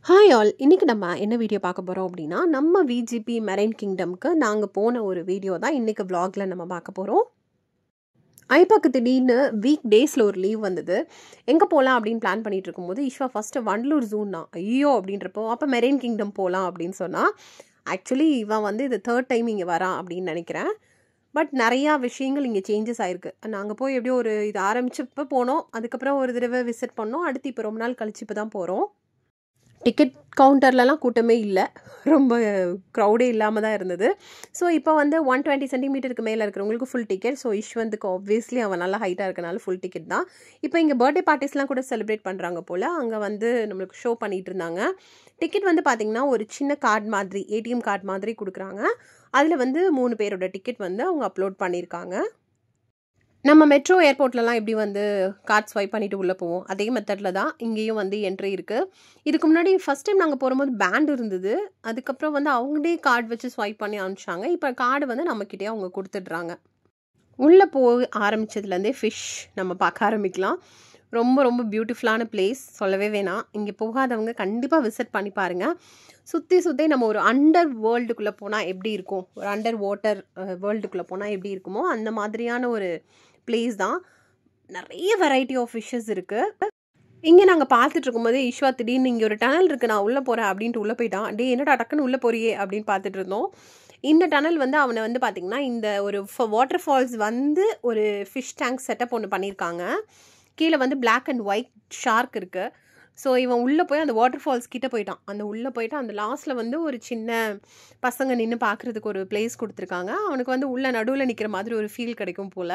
Hi all, இன்னைக்கு நம்ம என்ன வீடியோ பார்க்க போகிறோம் அப்படின்னா, நம்ம விஜிபி மெரைன் கிங்டம்க்கு நாங்கள் போன ஒரு வீடியோ தான் இன்னைக்கு vlogல நம்ம பார்க்க போகிறோம். ஐபாக்கு திடீர்னு வீக் டேஸில் ஒரு லீவ் வந்தது. எங்கே போகலாம் அப்படின்னு பிளான் பண்ணிட்டு இருக்கும்போது ஈஸ்வா ஃபஸ்ட்டு வண்டலூர் ஜூன்னா ஐயோ அப்படின்றப்போ அப்போ மெரைன் கிங்டம் போகலாம் அப்படின்னு சொன்னால், ஆக்சுவலி இவன் வந்து இது தேர்ட் டைம் இங்கே வரான் அப்படின்னு நினைக்கிறேன். பட் நிறையா விஷயங்கள் இங்கே சேஞ்சஸ் ஆயிருக்கு. நாங்கள் போய் எப்படியோ ஒரு இது ஆரம்பிச்சப்போ போனோம், அதுக்கப்புறம் ஒரு தடவை விசிட் பண்ணோம், அடுத்து இப்போ ரொம்ப நாள் கழிச்சு இப்போ தான் போகிறோம். டிக்கெட் கவுண்டர்லலாம் கூட்டமே இல்லை, ரொம்ப க்ரௌடே இல்லாமல் தான் இருந்தது. ஸோ இப்போ வந்து 120 சென்டிமீட்டருக்கு மேலே இருக்கிறவங்களுக்கு ஃபுல் டிக்கெட். ஸோ யஷ்வந்த்க்கு ஆப்வியஸ்லி அவன் நல்லா ஹைட்டாக இருக்கனால ஃபுல் டிக்கெட் தான். இப்போ இங்கே பர்த்டே பார்ட்டிஸ்லாம் கூட செலிப்ரேட் பண்ணுறாங்க போல், அங்கே வந்து நம்மளுக்கு ஷோ பண்ணிகிட்டு இருந்தாங்க. டிக்கெட் வந்து பார்த்திங்கன்னா ஒரு சின்ன கார்டு மாதிரி, ஏடிஎம் கார்டு மாதிரி கொடுக்குறாங்க. அதில் வந்து 3 பேரோட டிக்கெட் வந்து அவங்க அப்லோட் பண்ணியிருக்காங்க. நம்ம மெட்ரோ ஏர்போர்ட்லலாம் எப்படி வந்து கார்ட் ஸ்வைப் பண்ணிவிட்டு உள்ளே போவோம், அதே மெத்தடில் தான் இங்கேயும் வந்து என்ட்ரி இருக்குது. இதுக்கு முன்னாடி ஃபஸ்ட் டைம் நாங்கள் போகும்போது பேண்ட் இருந்தது, அதுக்கப்புறம் வந்து அவங்களே கார்டு வச்சு ஸ்வைப் பண்ணி அனுப்பிச்சாங்க. இப்போ கார்டு வந்து நம்மக்கிட்டே அவங்க கொடுத்துட்றாங்க. உள்ளே போய் ஆரம்பித்ததுலேருந்தே ஃபிஷ் நம்ம பார்க்க ஆரம்பிக்கலாம். ரொம்ப ரொம்ப பியூட்டிஃபுல்லான பிளேஸ், சொல்லவே வேணாம். இங்கே போகாதவங்க கண்டிப்பாக விசிட் பண்ணி பாருங்கள். சுற்றி நம்ம ஒரு அண்டர் வேர்ல்டுக்குள்ளே போனால் எப்படி இருக்கும், ஒரு அண்டர் வாட்டர் வேர்ல்டுக்குள்ளே போனால் எப்படி இருக்குமோ அந்த மாதிரியான ஒரு பிளேஸ் தான். நிறைய வெரைட்டி ஆஃப் ஃபிஷ்ஷஸ் இருக்குது. இங்கே நாங்கள் பார்த்துட்டு இருக்கும்போதே ஈஸ்வா திடீர்னு இங்கே ஒரு டனல் இருக்குது, நான் உள்ளே போகிறேன் அப்படின்ட்டு உள்ளே போயிட்டான். டே என்னடா டக்குன்னு உள்ளே போறியே அப்படின்னு பார்த்துட்டு இருந்தோம். இந்த டனல் வந்து அவனை வந்து பார்த்திங்கன்னா இந்த ஒரு வாட்டர் ஃபால்ஸ் வந்து ஒரு ஃபிஷ் டேங்க் செட்டப் ஒன்று பண்ணியிருக்காங்க. கீழே வந்து பிளாக் அண்ட் ஒயிட் ஷார்க் இருக்குது. ஸோ இவன் உள்ளே போய் அந்த வாட்டர் ஃபால்ஸ் கிட்டே போயிட்டான். அந்த உள்ளே போயிட்டு அந்த லாஸ்ட்டில் வந்து ஒரு சின்ன பசங்க நின்று பார்க்குறதுக்கு ஒரு பிளேஸ் கொடுத்துருக்காங்க. அவனுக்கு வந்து உள்ளே நடுவில் நிற்கிற மாதிரி ஒரு ஃபீல் கிடைக்கும் போல்.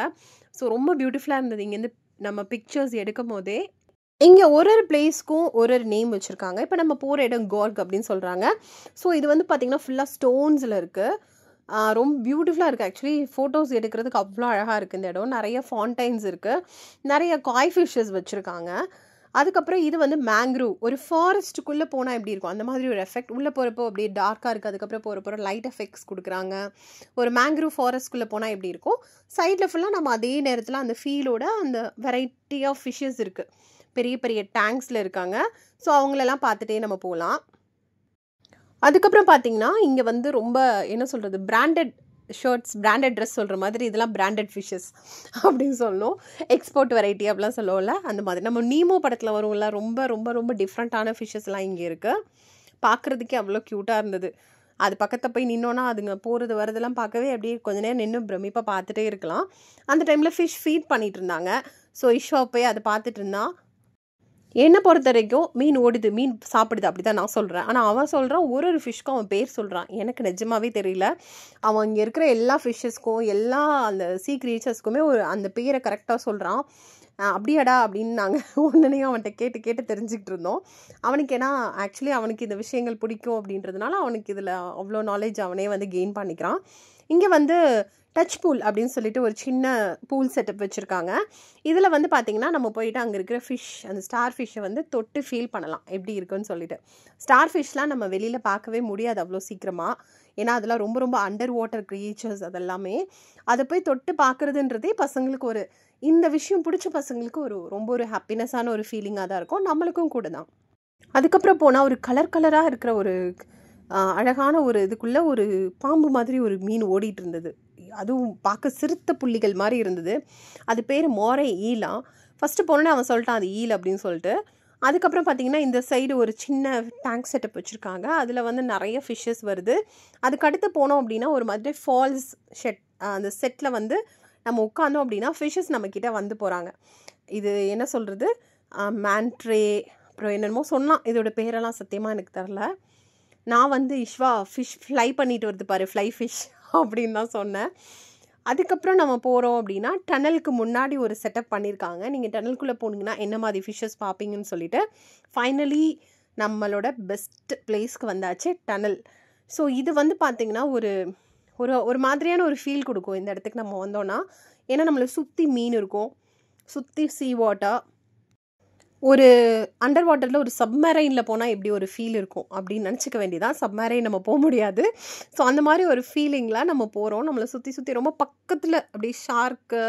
ஸோ ரொம்ப பியூட்டிஃபுல்லாக இருந்தது. இங்கேருந்து நம்ம பிக்சர்ஸ் எடுக்கும் போதே இங்கே ஒரு பிளேஸ்க்கும் ஒரு நேம் வச்சுருக்காங்க. இப்போ நம்ம போகிற இடம் கார்க் அப்படின்னு சொல்கிறாங்க. ஸோ இது வந்து பார்த்திங்கன்னா ஃபுல்லாக ஸ்டோன்ஸில் இருக்குது. ரொம்ப பியூட்டிஃபுல்லாக இருக்குது. ஆக்சுவலி ஃபோட்டோஸ் எடுக்கிறதுக்கு அவ்வளோ அழகாக இருக்குது இந்த இடம். நிறைய ஃபாண்டைன்ஸ் இருக்குது, நிறைய காய் ஃபிஷ்ஷஸ் வச்சுருக்காங்க. அதுக்கப்புறம் இது வந்து மேங்க்ரூவ், ஒரு ஃபாரஸ்ட்டுக்குள்ளே போனால் எப்படி இருக்கும் அந்த மாதிரி ஒரு எஃபெக்ட். உள்ளே போகிறப்போ அப்படியே டார்க்காக இருக்குது, அதுக்கப்புறம் போகிற லைட் எஃபெக்ட்ஸ் கொடுக்குறாங்க. ஒரு மேங்க்ரூவ் ஃபாரஸ்ட்குள்ளே போனால் எப்படி இருக்கும், சைடில் ஃபுல்லாக நம்ம அதே நேரத்தில் அந்த ஃபீலோட அந்த வெரைட்டி ஆஃப் ஃபிஷ்ஷஸ் இருக்குது. பெரிய பெரிய டேங்க்ஸில் இருக்காங்க. ஸோ அவங்களெல்லாம் பார்த்துட்டே நம்ம போகலாம். அதுக்கப்புறம் பார்த்திங்கன்னா இங்கே வந்து ரொம்ப என்ன சொல்கிறது, பிராண்டட் ஷர்ட்ஸ், பிராண்டட் ட்ரெஸ் சொல்கிற மாதிரி இதெல்லாம் பிராண்டட் ஃபிஷ்ஷஸ் அப்படின்னு சொல்லணும். எக்ஸ்போர்ட் வெரைட்டி அப்படிலாம் சொல்லுவோம்ல, அந்த மாதிரி நம்ம நீமோ படத்தில் வரும்ல, ரொம்ப ரொம்ப ரொம்ப டிஃப்ரெண்ட்டான ஃபிஷ்ஷஸ்லாம் இங்கே இருக்குது. பார்க்குறதுக்கே அவ்வளோ க்யூட்டாக இருந்தது. அது பக்கத்தில் போய் நின்னோன்னா அதுங்க போகிறது வரதெல்லாம் பார்க்கவே அப்படியே கொஞ்ச நேரம் நின்று பிரமிப்பாக பார்த்துட்டே இருக்கலாம். அந்த டைமில் ஃபிஷ் ஃபீட் பண்ணிகிட்டு இருந்தாங்க. ஸோ ஈஸ்வா போய் அதை பார்த்துட்டு இருந்தான். என்னை பொறுத்த வரைக்கும் மீன் ஓடுது, மீன் சாப்பிடுது அப்படி தான் நான் சொல்கிறேன். ஆனால் அவன் சொல்கிறான் ஒரு ஃபிஷ்க்கும் அவன் பேர் சொல்கிறான். எனக்கு நிஜமாகவே தெரியல. அவன் இங்கே இருக்கிற எல்லா ஃபிஷ்ஷஸ்க்கும் எல்லா அந்த சீ க்ரீச்சர்ஸ்க்குமே ஒரு அந்த பேரை கரெக்டாக சொல்கிறான். அப்படியாடா அப்படின்னு நாங்கள் ஒன்றுனையும் அவன்கிட்ட கேட்டு தெரிஞ்சுக்கிட்டு இருந்தோம். அவனுக்கு ஏன்னா ஆக்சுவலி அவனுக்கு இந்த விஷயங்கள் பிடிக்கும் அப்படின்றதுனால அவனுக்கு இதில் அவ்வளோ நாலேஜ் அவனே வந்து கெயின் பண்ணிக்கிறான். இங்கே வந்து டச் பூல் அப்படின்னு சொல்லிட்டு ஒரு சின்ன பூல் செட்டப் வச்சுருக்காங்க. இதில் வந்து பார்த்திங்கன்னா நம்ம போயிட்டு அங்கே இருக்கிற ஃபிஷ், அந்த ஸ்டார் ஃபிஷ்ஷை வந்து தொட்டு ஃபீல் பண்ணலாம் எப்படி இருக்குன்னு சொல்லிட்டு. ஸ்டார் ஃபிஷ்லாம் நம்ம வெளியில் பார்க்கவே முடியாது அவ்வளோ சீக்கிரமாக, ஏன்னா அதெல்லாம் ரொம்ப ரொம்ப அண்டர் வாட்டர் க்ரீச்சர்ஸ். அதெல்லாமே அதை போய் தொட்டு பார்க்குறதுன்றதே பசங்களுக்கு ஒரு இந்த விஷயம் பிடிச்ச பசங்களுக்கு ஒரு ரொம்ப ஒரு ஹாப்பினஸான ஒரு ஃபீலிங்காக தான் இருக்கும், நம்மளுக்கும் கூட தான். அதுக்கப்புறம் போனால் ஒரு கலராக இருக்கிற ஒரு அழகான ஒரு இதுக்குள்ளே ஒரு பாம்பு மாதிரி ஒரு மீன் ஓடிட்டு இருந்தது. அதுவும் பார்க்க சிறுத்த புள்ளிகள் மாதிரி இருந்தது. அது பேர் மோரை ஈலாம். ஃபஸ்ட்டு போனோன்னே அவன் சொல்லிட்டான் அது ஈல் அப்படின்னு சொல்லிட்டு. அதுக்கப்புறம் பார்த்திங்கன்னா இந்த சைடு ஒரு சின்ன டேங்க் செட்டப் வச்சுருக்காங்க. அதில் வந்து நிறைய ஃபிஷ்ஷஸ் வருது. அதுக்கடுத்து போனோம் அப்படின்னா ஒரு மாதிரி ஃபால்ஸ் அந்த செட்டில் வந்து நம்ம உட்காந்தோம் அப்படின்னா ஃபிஷ்ஷஸ் நம்மக்கிட்ட வந்து போகிறாங்க. இது என்ன சொல்கிறது, மேன்ட்ரே அப்புறம் என்னென்னமோ சொன்னான், இதோட பேரெல்லாம் சத்தியமாக எனக்கு தெரில. நான் வந்து ஈஸ்வா ஃபிஷ் ஃப்ளை பண்ணிட்டு வருது பாரு, ஃப்ளை ஃபிஷ் அப்படின்னு தான் சொன்னேன். அதுக்கப்புறம் நம்ம போகிறோம் அப்படின்னா டனலுக்கு முன்னாடி ஒரு செட்டப் பண்ணியிருக்காங்க. நீங்கள் டனலுக்குள்ளே போனீங்கன்னா என்ன மாதிரி ஃபிஷ்ஷஸ் பார்ப்பீங்கன்னு சொல்லிட்டு. ஃபைனலி நம்மளோட பெஸ்ட் பிளேஸ்க்கு வந்தாச்சு, டனல். ஸோ இது வந்து பார்த்திங்கன்னா ஒரு ஒரு ஒரு மாதிரியான ஒரு ஃபீல் கொடுக்கும் இந்த இடத்துக்கு நம்ம வந்தோன்னா. ஏன்னா நம்மளை சுற்றி மீன் இருக்கும், சுற்றி சீ வாட்டர். ஒரு அண்டர் வாட்டரில் ஒரு சப்மரைனில் போனால் எப்படி ஒரு ஃபீல் இருக்கும் அப்படின்னு நினச்சிக்க வேண்டியதான். சப்மரைன் நம்ம போக முடியாது. ஸோ அந்த மாதிரி ஒரு ஃபீலிங்கில் நம்ம போகிறோம். நம்மளை சுற்றி ரொம்ப பக்கத்தில் அப்படியே ஷார்க்கு,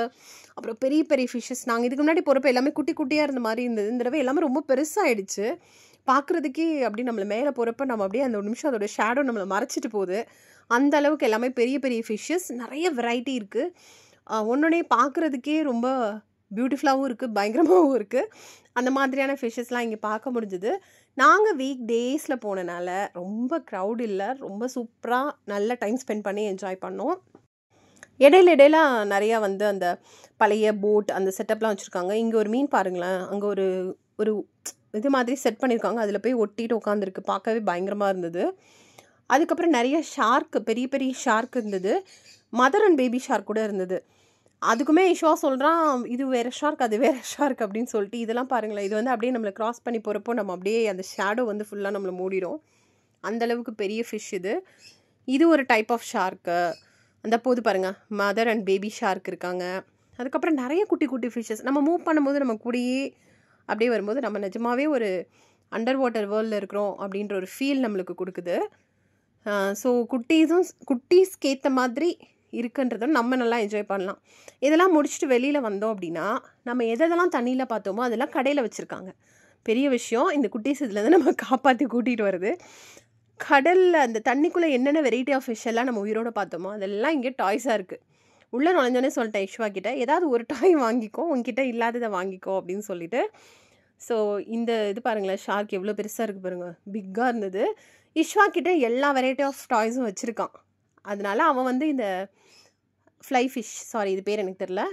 அப்புறம் பெரிய பெரிய ஃபிஷ்ஷஸ். நாங்கள் இதுக்கு முன்னாடி போகிறப்ப எல்லாமே குட்டி குட்டியாக இருந்த மாதிரி இருந்தது. இந்த தடவை எல்லாமே ரொம்ப பெருசாகிடுச்சு. பார்க்குறதுக்கே அப்படியே நம்மளை மேலே போகிறப்ப நம்ம அப்படியே அந்த ஒரு நிமிஷம் அதோட ஷேடோ நம்மளை மறைச்சிட்டு போகுது. அந்த அளவுக்கு எல்லாமே பெரிய பெரிய ஃபிஷ்ஷஸ், நிறைய வெரைட்டி இருக்குது. ஒன்னொன்னே பார்க்குறதுக்கே ரொம்ப பியூட்டிஃபுல்லாகவும் இருக்குது, பயங்கரமாகவும் இருக்குது. அந்த மாதிரியான ஃபிஷ்ஷஸ்லாம் இங்கே பார்க்க முடிஞ்சுது. நாங்கள் வீக் டேஸில் போனனால ரொம்ப க்ரௌட் இல்லை, ரொம்ப சூப்பராக நல்ல டைம் ஸ்பெண்ட் பண்ணி என்ஜாய் பண்ணோம். இடையில நிறையா வந்து அந்த பழைய போட் அந்த செட்டப்லாம் வச்சுருக்காங்க. இங்கே ஒரு மீன் பாருங்களேன், அங்கே ஒரு ஒரு இது மாதிரி செட் பண்ணியிருக்காங்க, அதில் போய் ஒட்டிட்டு உட்காந்துருக்கு, பார்க்கவே பயங்கரமாக இருந்தது. அதுக்கப்புறம் நிறைய ஷார்க்கு, பெரிய பெரிய ஷார்க் இருந்தது, மதர் அண்ட் பேபி ஷார்க் கூட இருந்தது. அதுக்குமே இஷ்வா சொல்கிறான், இது வேறு ஷார்க் அது வேறு ஷார்க் அப்படின்னு சொல்லிட்டு. இதெல்லாம் பாருங்களேன், இது வந்து அப்படியே நம்மளை க்ராஸ் பண்ணி போகிறப்போ நம்ம அப்படியே அந்த ஷேடோ வந்து ஃபுல்லாக நம்மளை மூடிடும். அந்தளவுக்கு பெரிய ஃபிஷ் இது. இது ஒரு டைப் ஆஃப் ஷார்க்கு. அந்த போது பாருங்கள், மதர் அண்ட் பேபி ஷார்க் இருக்காங்க. அதுக்கப்புறம் நிறைய குட்டி குட்டி ஃபிஷ்ஷஸ். நம்ம மூவ் பண்ணும்போது நம்ம கூடயே அப்படியே வரும்போது நம்ம நிஜமாகவே ஒரு அண்டர் வாட்டர் வேர்ல்டில் இருக்கிறோம் அப்படின்ற ஒரு ஃபீல் நம்மளுக்கு கொடுக்குது. ஸோ குட்டீஸ்க்கு ஏற்ற மாதிரி இருக்குன்றதும் நம்ம நல்லா என்ஜாய் பண்ணலாம். இதெல்லாம் முடிச்சுட்டு வெளியில் வந்தோம் அப்படின்னா நம்ம எதெல்லாம் தண்ணியில் பார்த்தோமோ அதெல்லாம் கடையில் வச்சுருக்காங்க. பெரிய விஷயம், இந்த குட்டீஸ் இதுலேருந்து நம்ம காப்பாற்றி கூட்டிகிட்டு வருது. கடலில் அந்த தண்ணிக்குள்ளே என்னென்ன வெரைட்டி ஆஃப் ஃபிஷ் எல்லாம் நம்ம உயிரோடு பார்த்தோமோ அதெல்லாம் இங்கே டாய்ஸாக இருக்குது. உள்ளே நுழைஞ்சோன்னே சொல்லிட்டேன் இஷ்வா கிட்ட, ஏதாவது ஒரு டாய் வாங்கிக்கோ, உங்ககிட்ட இல்லாததை வாங்கிக்கோ அப்படின்னு சொல்லிட்டு. ஸோ இந்த இது பாருங்களேன், ஷார்க் எவ்வளோ பெருசாக இருக்குது பாருங்கள், பிக்காக இருந்தது. இஷ்வா கிட்ட எல்லா வெரைட்டி ஆஃப் டாய்ஸும் வச்சுருக்கான். அதனால அவன் வந்து இந்த ஃப்ளை ஃபிஷ், சாரி இது பேர் எனக்கு தெரில,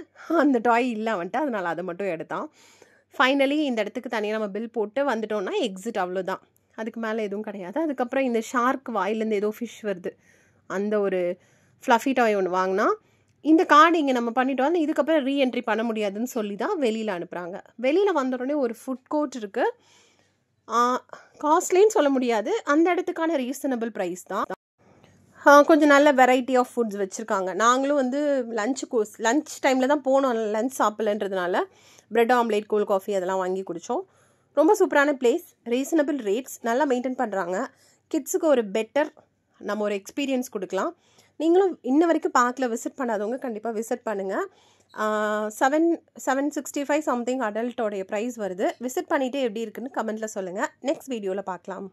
அந்த டாய் இல்லை அவன்ட்டு, அதனால் அதை மட்டும் எடுத்தான். ஃபைனலி இந்த இடத்துக்கு தனியாக நம்ம பில் போட்டு வந்துட்டோம்னா எக்ஸிட், அவ்வளோதான், அதுக்கு மேலே எதுவும் கிடையாது. அதுக்கப்புறம் இந்த ஷார்க் வாயிலேருந்து ஏதோ ஃபிஷ் வருது, அந்த ஒரு ஃப்ளஃபி டாய் ஒன்று வாங்கினா. இந்த கார்டு இங்கே நம்ம பண்ணிட்டோம், இதுக்கப்புறம் ரீஎன்ட்ரி பண்ண முடியாதுன்னு சொல்லி தான் வெளியில் அனுப்புகிறாங்க. வெளியில் வந்தோடனே ஒரு ஃபுட் கோர்ட் இருக்குது. காஸ்ட்லின்னு சொல்ல முடியாது, அந்த இடத்துக்கான ரீசனபிள் ப்ரைஸ் தான். கொஞ்சம் நல்ல வெரைட்டி ஆஃப் ஃபுட்ஸ் வச்சுருக்காங்க. நாங்களும் வந்து லன்ச் டைமில் தான் போனோம், லன்ச் சாப்பிட்லன்றதுனால ப்ரெட் ஆம்லேட், கோல்ட் காஃபி அதெல்லாம் வாங்கி குடித்தோம். ரொம்ப சூப்பரான பிளேஸ், ரீசனபிள் ரேட்ஸ், நல்லா மெயின்டைன் பண்ணுறாங்க. கிட்ஸுக்கு ஒரு பெட்டர் நம்ம ஒரு எக்ஸ்பீரியன்ஸ் கொடுக்கலாம். நீங்களும் இன்ன வரைக்கும் பார்க்கல, விசிட் பண்ணாதவங்க கண்டிப்பாக விசிட் பண்ணுங்கள். 765 சம்திங் அடல்ட்டோடைய ப்ரைஸ் வருது. விசிட் பண்ணிவிட்டு எப்படி இருக்குன்னு கமெண்ட்டில் சொல்லுங்கள். நெக்ஸ்ட் வீடியோவில் பார்க்கலாம்.